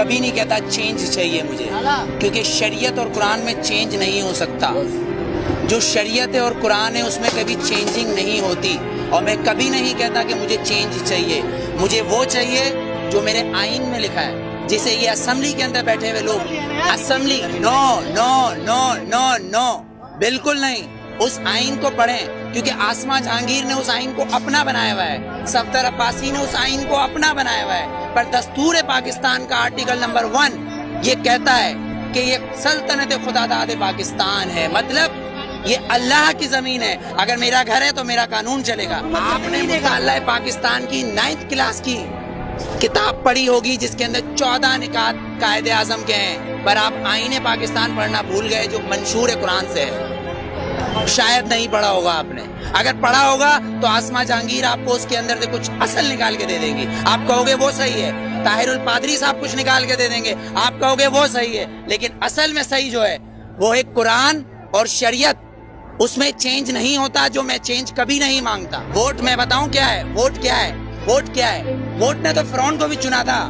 کبھی نہیں کہتا چینج چاہیے مجھے، کیونکہ شریعت اور قرآن میں چینج نہیں ہو سکتا. جو شریعت ہے اور قرآن ہے اس میں کبھی چینجنگ نہیں ہوتی، اور میں کبھی نہیں کہتا کہ مجھے چینج چاہیے. مجھے وہ چاہیے جو میرے آئین میں لکھا ہے. جسے یہ اسمبلی کے اندر بیٹھے ہوئے لوگ اسمبلی نو نو نو نو نو بالکل نہیں. اس آئین کو پڑھیں، کیونکہ آسما جہانگیر نے اس آئین کو اپنا بنایا ہوا ہے، صفدر عباسی نے اس آئین کو اپنا بنایا ہوا ہے. پر دستور پاکستان کا آرٹیکل نمبر 1 یہ کہتا ہے کہ یہ سلطنت خداداد پاکستان ہے، مطلب یہ اللہ کی زمین ہے. اگر میرا گھر ہے تو میرا قانون چلے گا. آپ نے مطالعہ پاکستان کی 9th کلاس کی کتاب پڑھی ہوگی جس کے اندر 14 نکات قائد اعظم کے ہیں، پر آپ آئین پاکستان پڑھنا بھول گئے جو منشور قرآن سے ہے. شاید نہیں پڑھا ہوگا آپ نے. اگر پڑھا ہوگا تو آسما جہانگیر آپ کو اس کے اندر سے کچھ اصل نکال کے دے دیں گی. آپ کہو گے وہ صحیح ہے. طاہر الپادری صاحب کچھ نکال کے دے دیں گے، آپ کہو گے وہ صحیح ہے. لیکن اصل میں صحیح جو ہے وہ ایک قرآن اور شریعت، اس میں چینج نہیں ہوتا، جو میں چینج کبھی نہیں مانگتا. ووٹ میں بتاؤں کیا ہے؟ ووٹ کیا ہے؟ ووٹ کیا ہے؟ ووٹ نے تو فرعون کو بھی چنا تھا،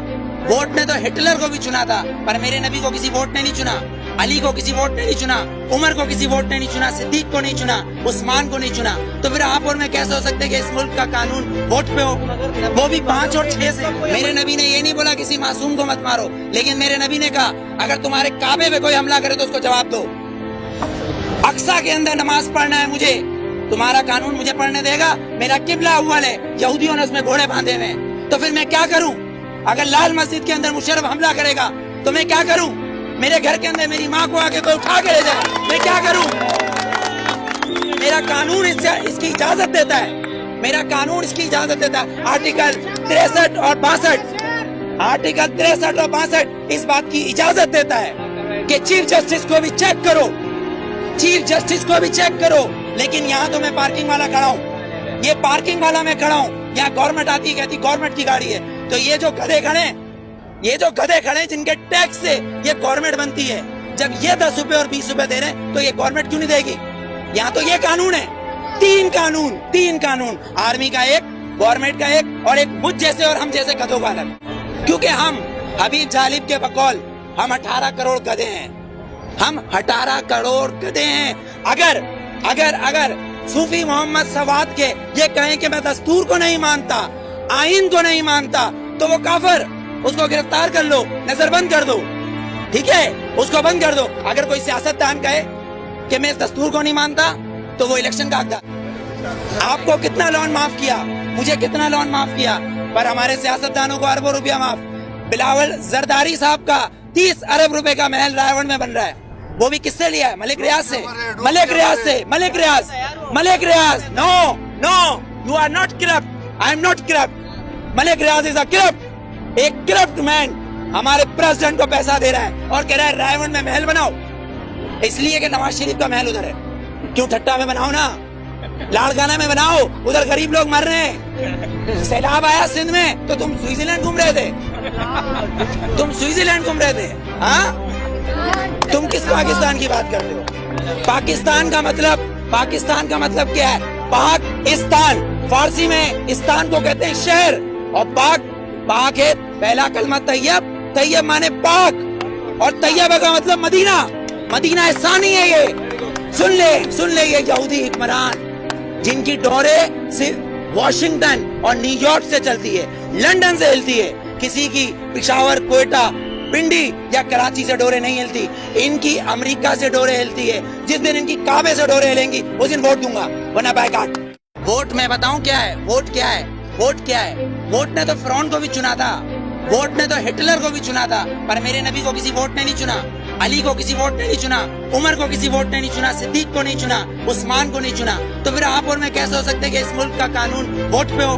ووٹ نے تو ہٹلر کو بھی چنا تھا، پر میرے نبی کو کسی ووٹ نے نہیں چنا، علی کو کسی ووٹ نے نہیں چنا، عمر کو کسی ووٹ نے نہیں چنا، صدیق کو نہیں چنا، عثمان کو نہیں چنا. تو پھر آپ اور میں کیسے ہو سکتے کہ اس ملک کا قانون ووٹ پہ ہو، وہ بھی 5 اور 6 سے؟ میرے نبی نے یہ نہیں بولا کسی معصوم کو مت مارو، لیکن میرے نبی نے کہا اگر تمہارے کعبے پہ کوئی حملہ کرے تو اس کو جواب دو. اقصیٰ کے اندر نماز پڑھنا ہے مجھے، تمہارا قانون مجھے پڑھنے دے گا؟ میرا قبلہ اول ہے، یہودیوں نے اس میں گھوڑے باندھے ہوئے ہیں، تو پھر میں کیا کروں؟ اگر لال مسجد کے اندر مشرف حملہ کرے گا تو میں کیا کروں؟ میرے گھر کے اندر میری ماں کو آگے کوئی اٹھا کے لے جائے، میں کیا کروں؟ میرا قانون اس کی اجازت دیتا ہے، میرا قانون اس کی اجازت دیتا ہے. آرٹیکل 63 اور 62، آرٹیکل 63 اور 62 اس بات کی اجازت دیتا ہے کہ چیف جسٹس کو بھی چیک کرو، چیف جسٹس کو بھی چیک کرو. لیکن یہاں تو میں پارکنگ والا کھڑا ہوں، یہ پارکنگ والا میں کھڑا ہوں، یہاں گورنمنٹ آتی ہے کہتی گورنمنٹ کی گاڑی ہے. تو یہ جو گدھے کھڑے جن کے ٹیکس سے یہ گورنمنٹ بنتی ہے، جب یہ 10 روپے اور 20 روپے دے رہے ہیں تو یہ گورنمنٹ کیوں نہیں دے گی؟ یہاں تو یہ قانون ہے، 3 قانون، آرمی کا ایک، گورنمنٹ کا ایک، اور ایک مجھ جیسے اور ہم جیسے گدھوں کا الگ. کیونکہ ہم حبیب جالب کے بقول ہم 18 کروڑ گدھے ہیں، ہم 18 کروڑ گدھے ہیں. اگر صوفی محمد سواد کے یہ کہیں کہ میں دستور کو نہیں مانتا، آئین کو نہیں مانتا، تو وہ کافر، اس کو گرفتار کر لو، نظر بند کر دو، ٹھیک ہے، اس کو بند کر دو. اگر کوئی سیاستدان کہے کہ میں اس دستور کو نہیں مانتا تو وہ الیکشن کا حقدار. آپ کو کتنا لون معاف کیا، مجھے کتنا لون معاف کیا، پر ہمارے سیاستدانوں کو اربوں روپیہ معاف. بلاول زرداری صاحب کا 30 ارب روپے کا محل رائے میں بن رہا ہے، وہ بھی کس سے لیا ہے؟ ملک ریاض سے. Malik Riaz no you are not corrupt, I am not corrupt. Malik Riaz is a corrupt, ایک کرپٹ مین ہمارے پریزیڈنٹ کو پیسہ دے رہا ہے اور کہہ رہا ہے رائے میں محل بناؤ، اس لیے کہ نواز شریف کا محل ادھر ہے. کیوں ٹھٹا میں بناؤ نا، لاڑکانہ میں بناؤ، ادھر غریب لوگ مر رہے ہیں. سیلاب آیا سندھ میں تو تم سوئٹزرلینڈ گھوم رہے تھے، ہاں؟ تم کس پاکستان کی بات کرتے ہو؟ پاکستان کا مطلب کیا ہے؟ پاکستان، فارسی میں استان کو کہتے ہیں شہر، اور پاک ہے پہلا کلمہ طیب مانے پاک، اور طیبہ کا مطلب مدینہ ثانی ہے. یہ سن لے یہ یہودی حکمران جن کی ڈورے صرف واشنگٹن اور نیو یارک سے چلتی ہے، لندن سے ہلتی ہے، کسی کی پشاور، کوئٹہ، پنڈی یا کراچی سے ڈورے نہیں ہلتی، ان کی امریکہ سے ڈورے ہلتی ہے. جس دن ان کی کعبے سے ڈورے ہلیں گی اس دن ووٹ دوں گا، ورنہ بائیکاٹ. ووٹ میں بتاؤں کیا ہے؟ ووٹ کیا ہے؟ ووٹ نے تو فرعون کو بھی چنا تھا، ووٹ نے تو ہٹلر کو بھی چنا تھا، پر میرے نبی کو کسی ووٹ نے نہیں چنا، علی کو کسی ووٹ نے نہیں چنا، عمر کو کسی ووٹ نے نہیں چنا، صدیق کو نہیں چنا، عثمان کو نہیں چنا. تو پھر آپ اور میں کیسے ہو سکتے کہ اس ملک کا قانون ووٹ پہ ہو؟